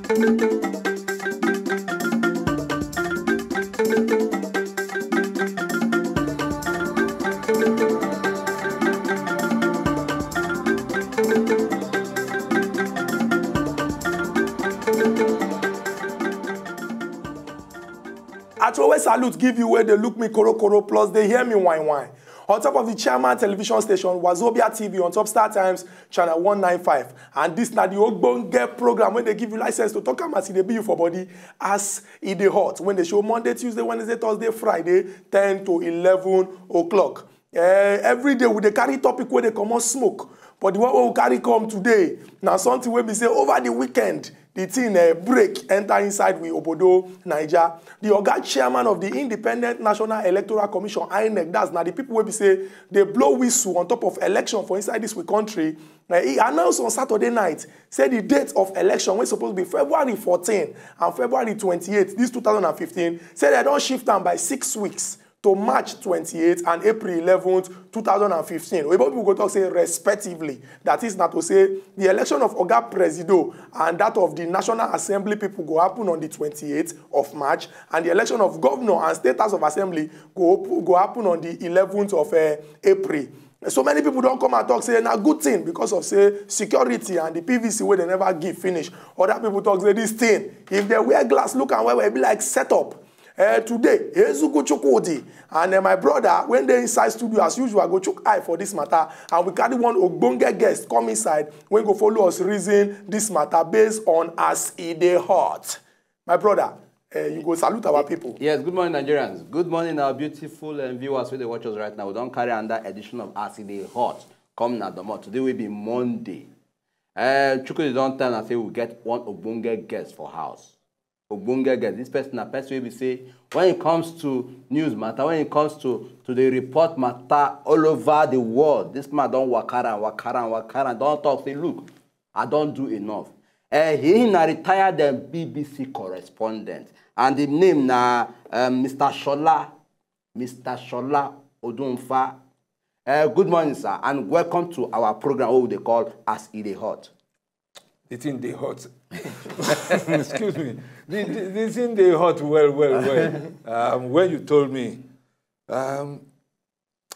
I always salute, give you where they look me koro plus they hear me wine. On top of the chairman television station, Wazobia TV, on top Star Times, channel 195. And this na the Ogbonge program when they give you license to talk about they be you for body as E Dey Hot. When they show Monday, Tuesday, Wednesday, Thursday, Friday, 10 to 11 o'clock. Every day we they carry topic where they come on smoke. But the one we carry come today, now something where we say over the weekend, the thing break, enter inside with Obodo, Niger. The Oga chairman of the Independent National Electoral Commission, INEC, that's now the people where we say they blow whistle on top of election for inside this country. He announced on Saturday night, say the date of election was supposed to be February 14 and February 28, this 2015, say they don't shift them by 6 weeks. To March 28th and April 11th, 2015. We people go talk say respectively. That is not to say the election of Oga Presido and that of the National Assembly people go happen on the 28th of March, and the election of governor and state house of assembly go happen on the 11th of April. So many people don't come and talk say na good thing because of say security and the PVC where they never give finish. Other people talk say this thing, if they wear glass, look and wear, it be like setup. Today, and my brother, when they inside studio as usual, I go chook eye for this matter, and we carry one Ogbonge guest come inside when go follow us reason this matter based on as E Dey Hot. My brother, you go salute our people. Yes, good morning, Nigerians. Good morning, our beautiful viewers who they watch us right now. We don't carry another edition of as E Dey Hot. Come now, today will be Monday. Chukwu don't tell and say we get one Ogbonge guest for house. Ogbonge guest. This person, a person will say, when it comes to news matter, when it comes to the report matter all over the world, this man don't wakara, don't talk, say, look, I don't do enough. He na retired BBC correspondent. And the name na Mr. Shola Odunfa. Good morning, sir, and welcome to our program, what they call As E Dey Hot. The thing they hot. Excuse me. The thing they hot well. When you told me,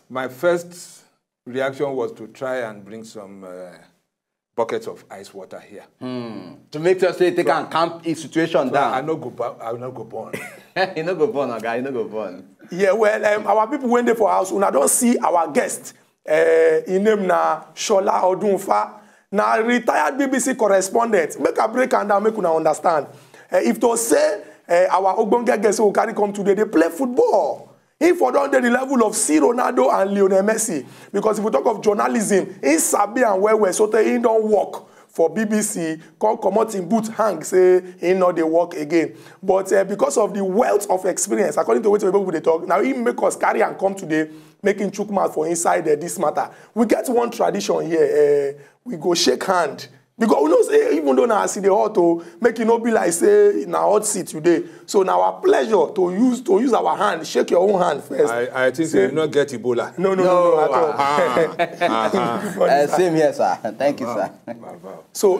my first reaction was to try and bring some buckets of ice water here. To make sure they can calm the situation down. I will not go born. You no go born, guy. You no go born. Yeah, well, our people went there for house. Una don't see our guest. In name na Shola Odunfa. Now, retired BBC correspondent, make a break and down, make una understand. If to say our Ogbonge guests who carry come today, they play football. If for don't the level of C. Ronaldo and Lionel Messi, because if we talk of journalism, in Sabi and where so he don't work for BBC, come out in boot hang, say he not they work again. But because of the wealth of experience, according to what people they talk, now he make us carry and come today, making chook mouth for inside this matter. We get one tradition here. We go shake hand. Because we know say, even though now I see the hot to make it not be like say in a hot seat today. So now our pleasure to use our hand, shake your own hand first. I think say, you not get Ebola. No, at all. Same here, sir. Thank you, sir. So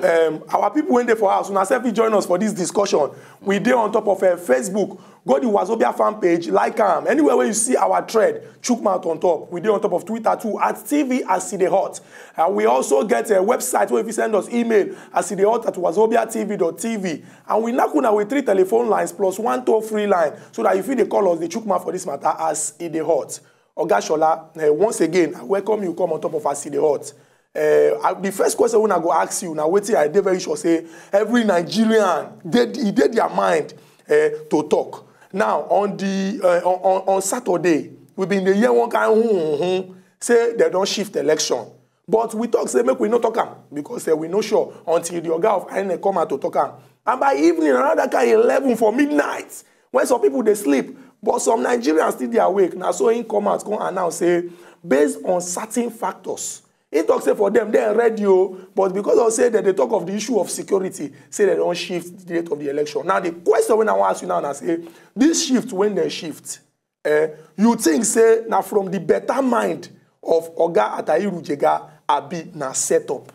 our people went there for us. Now self join us for this discussion. We there on top of Facebook. Go to Wazobia fan page, like them. Anywhere where you see our thread, chook mouth on top. We do on top of Twitter too, at TV as E Dey Hot. And we also get a website where if you send us email, as E Dey Hot at wazobiatv.tv. And we knock on with 3 telephone lines plus 1 toll-free line, so that if you call us, the chook mouth for this matter as E Dey Hot. Oga Shola, once again, I welcome you come on top of as E Dey Hot. The first question when I go ask you, now wait till I very sure say, every Nigerian, he did their mind to talk. Now, on Saturday, we've been the year one kind say they don't shift election. But we talk, say, make we not talk am, because we no sure until the Oga of INEC come out to talk am. And by evening, another kind 11 for midnight, when some people, they sleep, but some Nigerians still they awake. Now, so he come out, come announce, say, based on certain factors, he talks say for them, they're radio, but because of say that they talk of the issue of security, say they don't shift the date of the election. Now, the question when I want to ask you now, and I say, this shift, when they shift, you think, say, now from the better mind of Oga Atahiru Jega, Abi, na set up?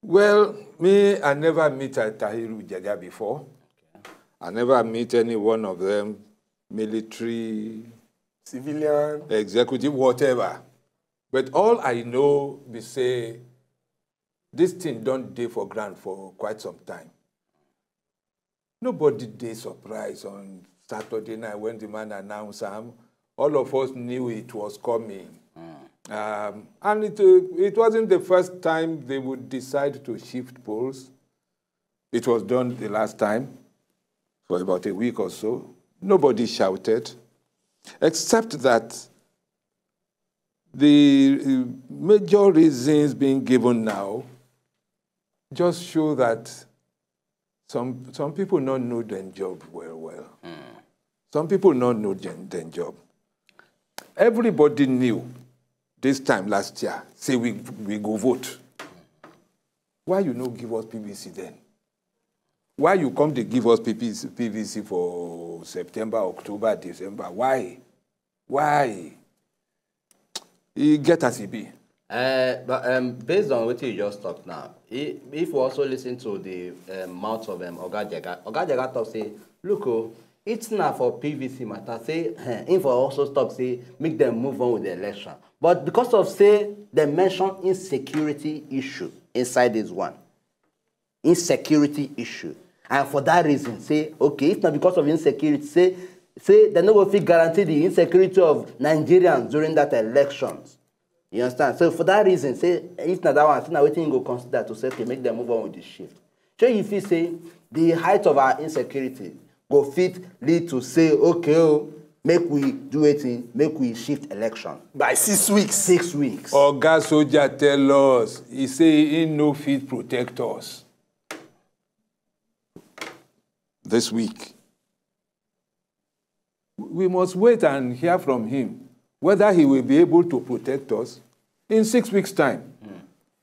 Well, me, I never meet Tahiru Jaga before. Okay. I never meet any one of them, military, civilian, executive, whatever. But all I know, we say, this thing don't day for grant for quite some time. Nobody did surprise on Saturday night when the man announced him. All of us knew it was coming. And it wasn't the first time they would decide to shift polls. It was done the last time for about a week or so. Nobody shouted, except that the major reasons being given now just show that some people don't know their job well. Some people don't know their job. Everybody knew this time last year, say we go vote. Why you no give us PVC then? Why you come to give us PVC for September, October, December? Why? Why? You get as it be. But based on what you just talked now, if we also listen to the mouth of Oga Jaga talk say, look, it's not for PVC matter. Say, if also stop say, make them move on with the election. But because of say, they mention insecurity issue inside this one, insecurity issue, and for that reason, say, okay, if not because of insecurity, say they no go fit guarantee the insecurity of Nigerians during that elections. You understand? So for that reason, say, if not that one, say, now waiting go consider to say, okay, make them move on with the shift. So if you say the height of our insecurity go fit lead to say, okay, make we do it, make we shift election. By 6 weeks. 6 weeks. Oga Soldier tell us, he say he no fit protect us. This week. We must wait and hear from him whether he will be able to protect us in 6 weeks' time.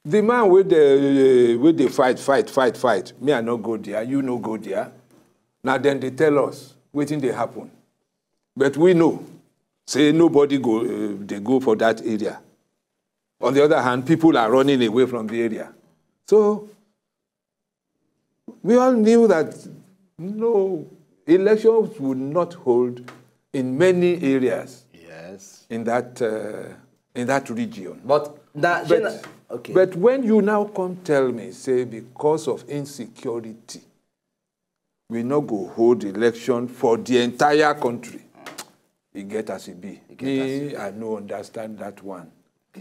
The man with the fight, me I no go there, you no go there. Now then they tell us, waiting they happen. But we know, say nobody they go for that area. On the other hand, people are running away from the area. So we all knew that no, elections would not hold in many areas. Yes. In that region. But okay. But when you now come tell me, say because of insecurity, we not go hold election for the entire country. It get as it be. Me, I no understand that one.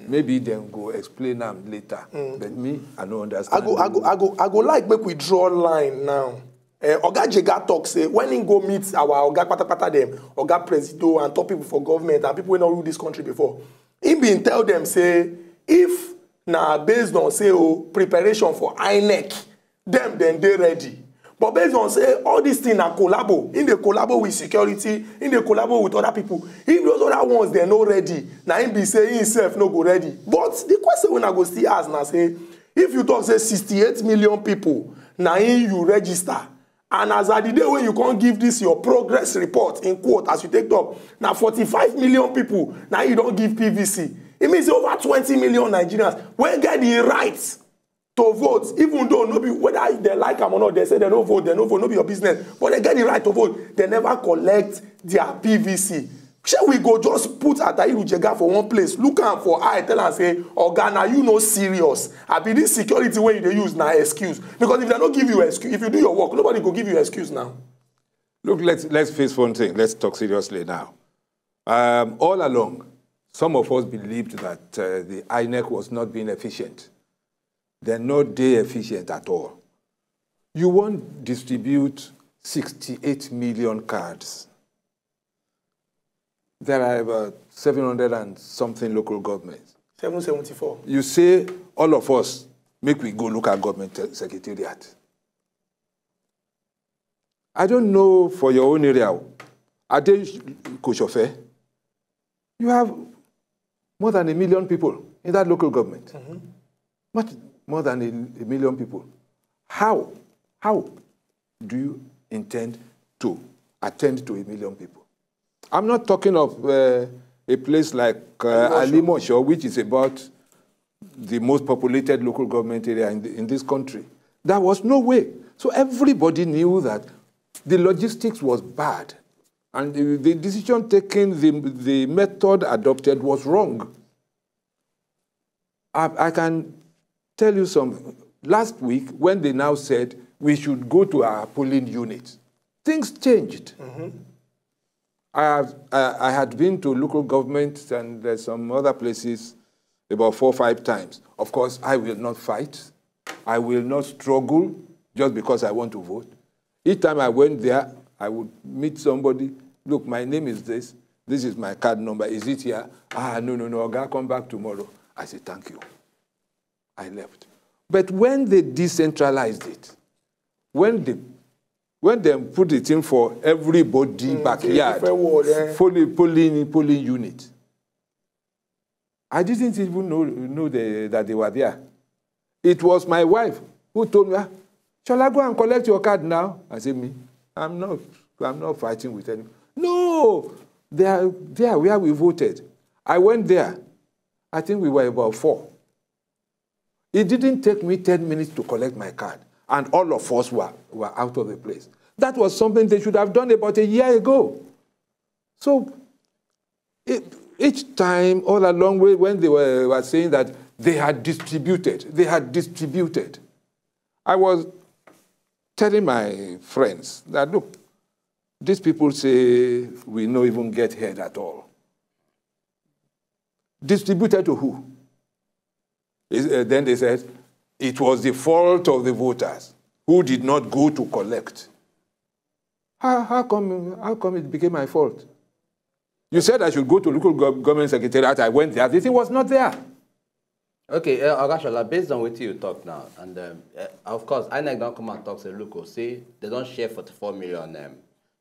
Maybe them go explain them later. But me, I no understand. I go like make we draw a line now. Oga Jega talk say when he go meet our Oga Patapata them, Oga Presido and top people for government and people who not rule this country before, he been tell them say if na based on say preparation for INEC, them then they ready. But based on say all these things are collabo, in the collabo with security, in the collabo with other people. If those other ones they're not ready, now him be say himself no go ready. But the question when I go still ask now say, if you talk say 68 million people, now you register. And as at the day when you can't give this your progress report in quote as you take up, now 45 million people, now you don't give PVC. It means over 20 million Nigerians when get the right to vote, even though nobody, whether they like them or not, they say they don't vote, no be your business. But they get the right to vote, they never collect their PVC. Shall we go just put Atahiru Jega for one place, look am for eye, tell am say, Oga, now you no serious. I be this security way they use now excuse. Because if they don't give you excuse, if you do your work, nobody go give you excuse now. Look, let's face one thing. Let's talk seriously now. All along, some of us believed that the INEC was not being efficient. They're not efficient at all. You won't distribute 68 million cards. There are about 700 and something local governments. 774. You say, all of us, make we go look at government secretariat. I don't know for your own area. Are they Koshofe? You have more than 1 million people in that local government. Much more than 1 million people. How do you intend to attend to 1 million people? I'm not talking of a place like Alimosho, which is about the most populated local government area in this country. There was no way. So everybody knew that the logistics was bad. And the decision taken, the method adopted was wrong. I can tell you some. Last week, when they now said we should go to our polling units, things changed. Mm-hmm. I had been to local governments and some other places about 4 or 5 times. Of course, I will not fight. I will not struggle just because I want to vote. Each time I went there, I would meet somebody. Look, my name is this. This is my card number. Is it here? No. I'll come back tomorrow. I said, thank you. I left. But when they decentralized it, when they put it in for everybody backyard, polling unit, I didn't even know that they were there. It was my wife who told me, shall I go and collect your card now? I said, me? I'm not fighting with anyone. No, they are there where we voted. I went there. I think we were about 4. It didn't take me 10 minutes to collect my card, and all of us were out of the place. That was something they should have done about a year ago. So each time, all along, when they were saying that they had distributed, I was telling my friends that, look, these people say we don't even get head at all. Distributed to who? Then they said, it was the fault of the voters who did not go to collect. How come it became my fault? You said I should go to local government secretariat. I went there. The thing was not there. Okay, Shola, based on what you talk now, and of course, INEC don't come and talk, say, look, say they don't share 44 million,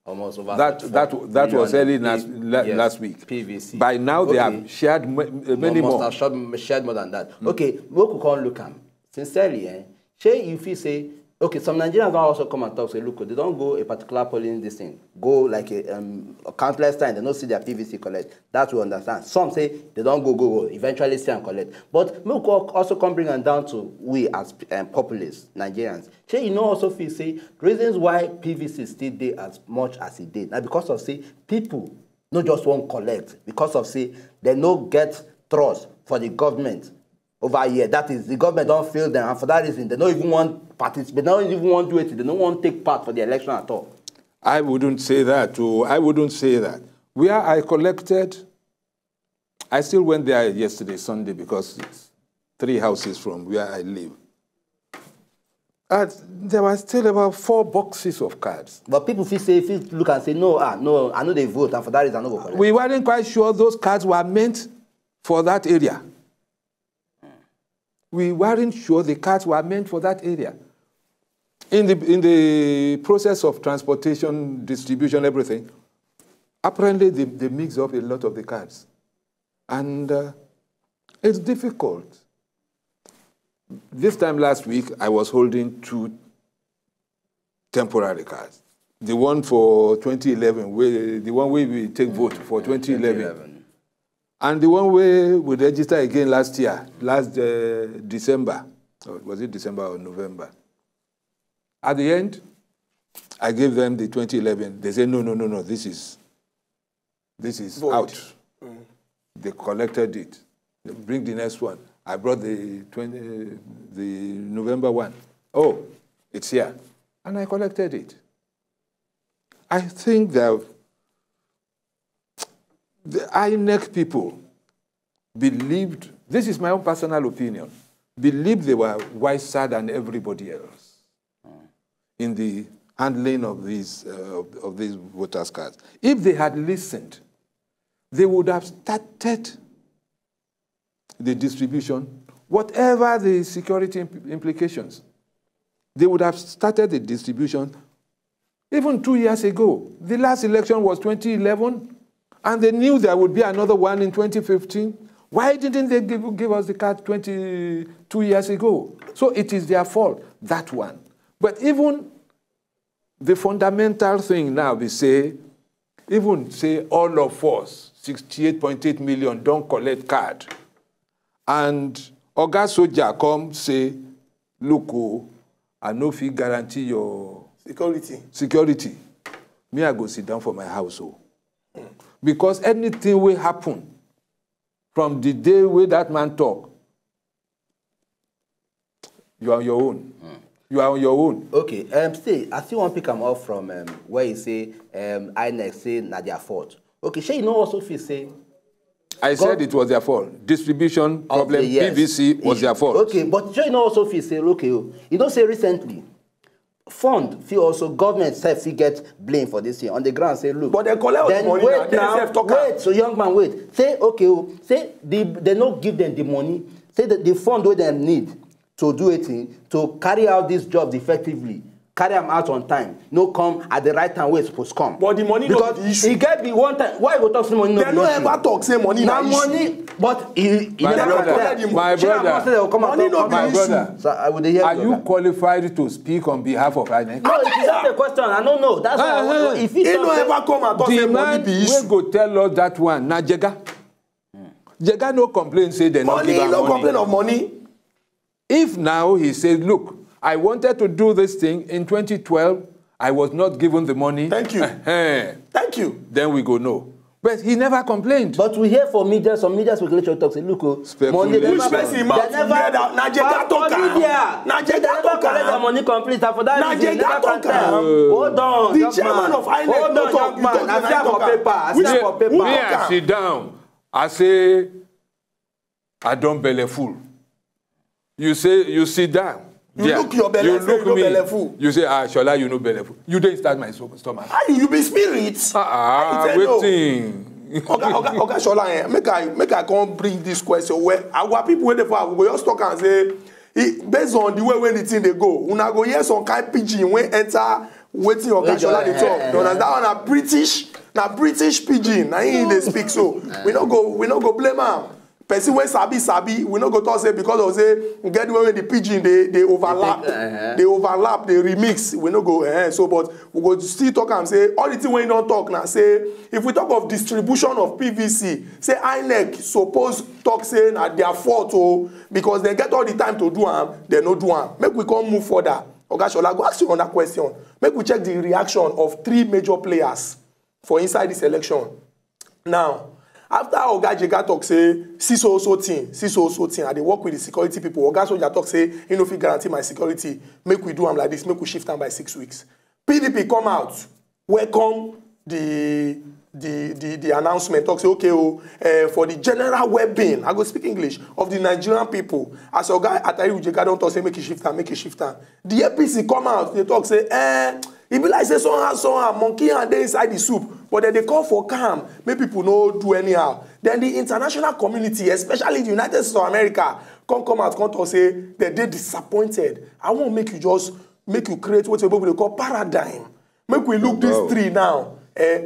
almost over that was early last week. PVC. By now, they have shared many more. Must have shared more than that. Okay, we could come look at sincerely, if you say, okay, some Nigerians don't also come and talk, say, look, they don't go a particular polling this thing, go like a countless times, they don't see their PVC collect. That we understand. Some say they don't go, eventually see and collect. But we also come bring them down to we as populists, Nigerians. You know also feel, say, reasons why PVC still did as much as it did. Now because of, say, people not just won't collect, because of, say, they no get trust for the government over here. That is, the government don't feel them, and for that reason, they don't even want participate, they don't even want to do it, they don't want to take part for the election at all. I wouldn't say that, too. I wouldn't say that. Where I collected, I still went there yesterday, Sunday, because it's 3 houses from where I live. There were still about 4 boxes of cards. But people feel say, if you look and say, no, I know they vote, and for that reason, I know go collect. We weren't quite sure those cards were meant for that area. We weren't sure the cards were meant for that area. In the process of transportation, distribution, everything, apparently they mix up a lot of the cards. And it's difficult. This time last week, I was holding 2 temporary cards. The one for 2011, the one where we take vote for 2011. And the one where we registered again last year, last December. Or was it December or November? At the end, I gave them the 2011. They said, no, this is out. They collected it. They bring the next one. I brought the November one. Oh, it's here. And I collected it. I think that the INEC people believed, this is my own personal opinion, believed they were wiser than everybody else in the handling of these voters' cards. If they had listened, they would have started the distribution, whatever the security implications. They would have started the distribution even 2 years ago. The last election was 2011, and they knew there would be another one in 2015. Why didn't they give us the card 2 years ago? So it is their fault, that one. But even the fundamental thing now, we say, even say all of us, 68.8 million, don't collect card. And Oga Soja come say, look, I no fit guarantee your security. Me, I go sit down for my household. Because anything will happen from the day where that man talk, you are on your own. You are on your own. Okay, I still want to pick him off from where you say, INEC say, not their fault. Okay, sure, you know also if you say... I said it was their fault. Distribution problem, yes. PVC was their fault. Okay, but sure, you know also if you say, okay, you don't say recently, fund feel also government self get blame for this year on the ground say look, but they collect then the money wait now, wait, so young man wait, say okay, say they not give them the money, say that the fund where they need to do it to carry out these jobs effectively, carry them out on time, no come at the right time where it's supposed to come. But the money not the issue. He get the one time. Why go talk say money? They no ever talk say money na money, but he never brother, my brother, money not my brother. So I would hear. Are you qualified to speak on behalf of INEC? No, it's just a question. I don't know. That's why if he no ever come and talk say money be issue. We go tell us that one. Na Jega. Jega no complain say they not give money. No complain of money. If now he says, look, I wanted to do this thing in 2012, I was not given the money. Thank you. Thank you. Then we go no. But he never complained. But we hear from media, some media speculation talks say, look, money which person mouth never Najega talk. Najega talk. The money complete for that. Najega talk. Hold on. The chairman of INEC hold on, young man. I see for paper. I see for paper. Me, I sit down. I say, I don't belly full. You say, you sit down. You look your belly, you look me. Belly full. You say, Shola, you know belly full. You didn't start my stomach. You be spirit. Waiting. Okay, Shola, make I come bring this question. Where our people wait for, we go just talk and say, based on the way when the thing they go, una go hear some kind pidgin when enter waiting. Okay, Shola they talk. You understand? Na British pidgin. Na him they speak so. We no go blame am. Person when sabi, we no go talk say because of say get the way when the pidgin they overlap, they overlap, they remix. We no go so, but we go still talk and say all the thing when you don't talk now. Say if we talk of distribution of PVC, say INEC suppose talk say na their fault because they get all the time to do am, they no do am. Make we come move further. Okay, Shola, go ask you another question. Make we check the reaction of 3 major players for inside this election. Now. After Oga Jega talk say, so thing, I dey work with the security people. Oga Soja talk say, you know, if you guarantee my security, make we do am like this, make we shift am by 6 weeks. PDP come out, welcome the announcement, talk say, okay, for the general well-being, I go speak English, of the Nigerian people. As Oga Atari Jega don't talk say, make it shift am. The APC come out, they talk say, it be like say somehow, monkey and they inside the soup. But then they call for calm, make people no do anyhow. Then the international community, especially the United States of America, come out, come to say that they're disappointed. I won't make you create what we call paradigm. Make we look these 3 now.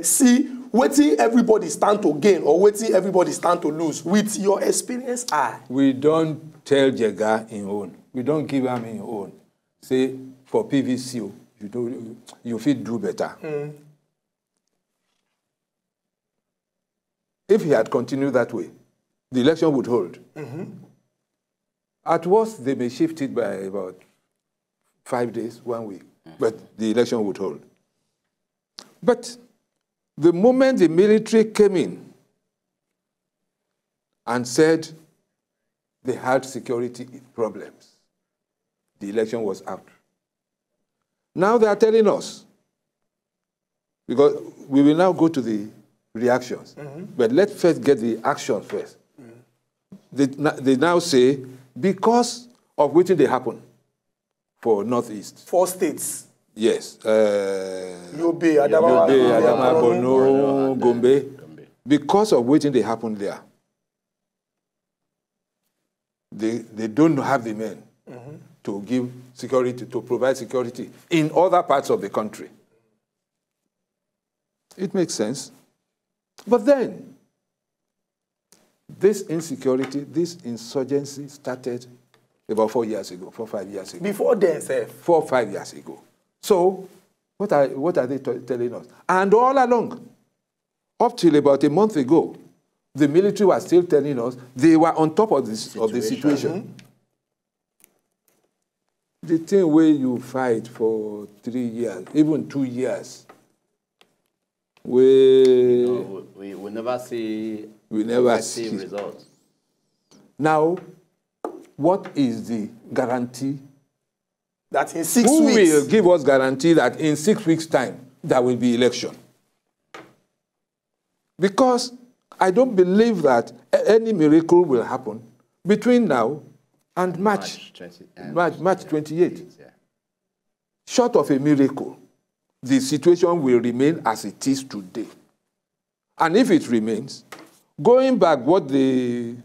See, waiting everybody stand to gain or waiting everybody stand to lose with your experience. We don't tell Jega in own. We don't give him in own. Say for PVC, you feel do better. If he had continued that way, the election would hold. At worst, they may shift it by about 5 days, 1 week, but the election would hold. But the moment the military came in and said they had security problems, the election was out. Now they are telling us, because we will now go to the reactions. But let's first get the action first. They now say, because of which they happen for Northeast. 4 states. Yes. Yobe, Adama, Borno, Gombe. Because of which they happen there. They don't have the men to give security, to provide security in other parts of the country. It makes sense. But then, this insecurity, this insurgency started about 4 years ago, 4 or 5 years ago. Before then, sir. 4 or 5 years ago. So, what are they telling us? And all along, up till about a month ago, the military was still telling us they were on top of the situation. the thing where you fight for 3 years, even 2 years, we never see results. Now, what is the guarantee? That in 6 Who weeks. will give us guarantee that in 6 weeks' time there will be election? Because I don't believe that any miracle will happen between now and March 28th. Yeah. Short of a miracle, the situation will remain as it is today. And if it remains, going back what the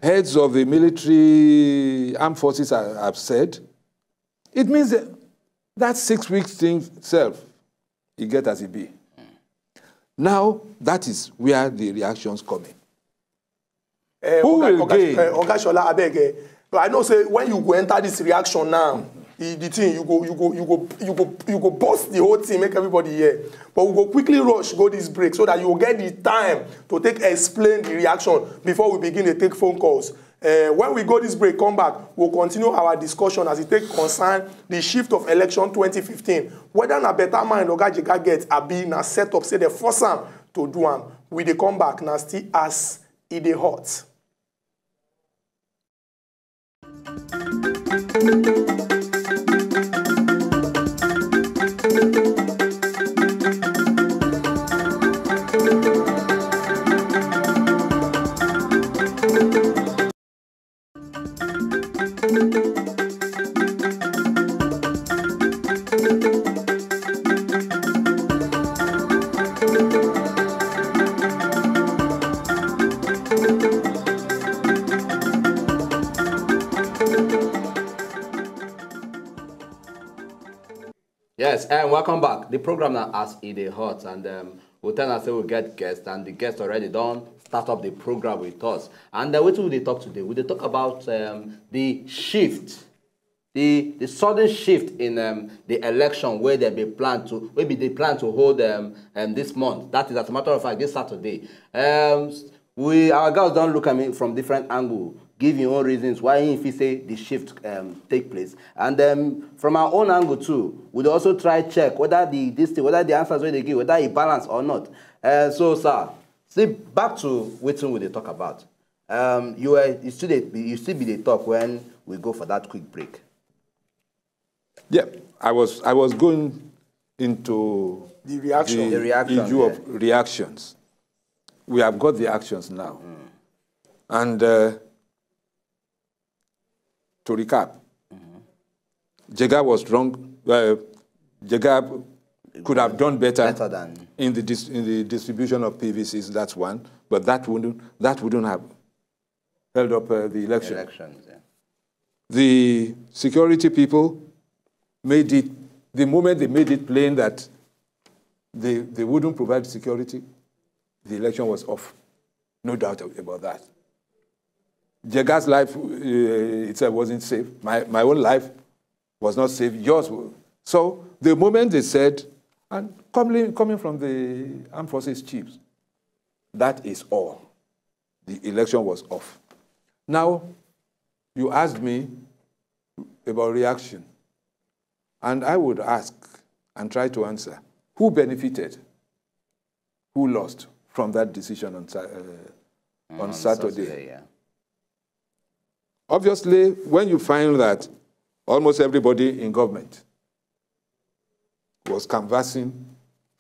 heads of the military armed forces have said, it means that 6 weeks thing itself, you get as it be. Now, that is where the reactions come in. Who will gain? Oga Shola, abeg, I know say when you go enter this reaction now, the thing you go bust the whole thing, make everybody hear. But we go quickly rush go this break so that you will get the time to take explain the reaction before we begin to take phone calls. When we go this break, come back, we'll continue our discussion as it take concern the shift of election 2015. Whether na better mind Oga Jega get abi na set up say they force am to do am. We dey come back na still as E Dey Hot. Yes, and welcome back. The program now as E Dey Hot, and we'll tell us we'll get guests, and the guests already done start up the program with us. And what will they talk today? Will they talk about the shift, the sudden shift in the election where they plan to hold this month. That is, as a matter of fact, this Saturday. Our girls don't look at me from different angles, give your own reasons why if you say the shift take place. And from our own angle too, we'll also try check whether whether the answers where they give, whether it balance or not. So sir, see back to what we talk about. You still be the talk when we go for that quick break. Yeah, I was going into The reaction. the issue of reactions. We have got the actions now. And to recap, Jega was wrong. Jega could have done better than in the distribution of PVCs. That's one, but that wouldn't have held up the election. elections. Yeah. The security people made it, the moment they made it plain that they wouldn't provide security, the election was off. No doubt about that. Jega's life itself wasn't safe. My own life was not safe. Yours was. So the moment they said, and coming from the armed forces chiefs, that is all. The election was off. Now, you asked me about reaction. And I would ask and try to answer, who benefited? Who lost from that decision on Saturday? Yeah. Obviously, when you find that almost everybody in government was canvassing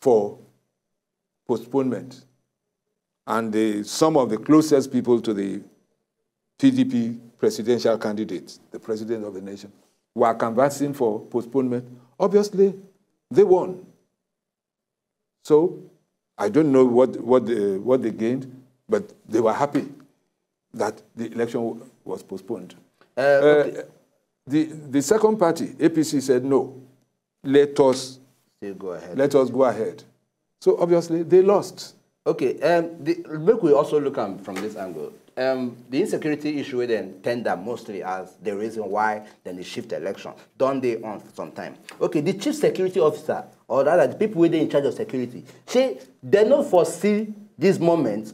for postponement, and some of the closest people to the PDP presidential candidates, the president of the nation, were canvassing for postponement, obviously they won. So I don't know what they gained, but they were happy that the election was postponed. Okay. The second party, APC, said no. Let us go ahead. Let us go ahead. So obviously they lost. Okay. Make we also look at from this angle. The insecurity issue then tender mostly as the reason why then the shift election done they on for some time. Okay, the chief security officer, or rather the people who are in charge of security, they don't foresee these moments.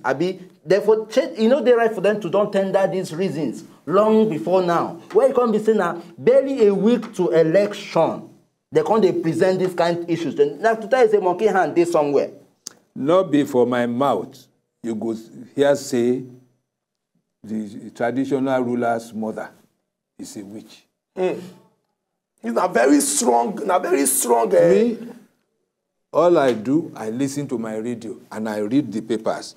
Therefore, they right for them to don't tender these reasons long before now. Where you come be saying now, barely a week to election, they come they present these kind of issues. Now to tell you say monkey hand dey somewhere. Not be for my mouth. You go here say the traditional ruler's mother is a witch. He's not very strong. Me, all I do, I listen to my radio and I read the papers.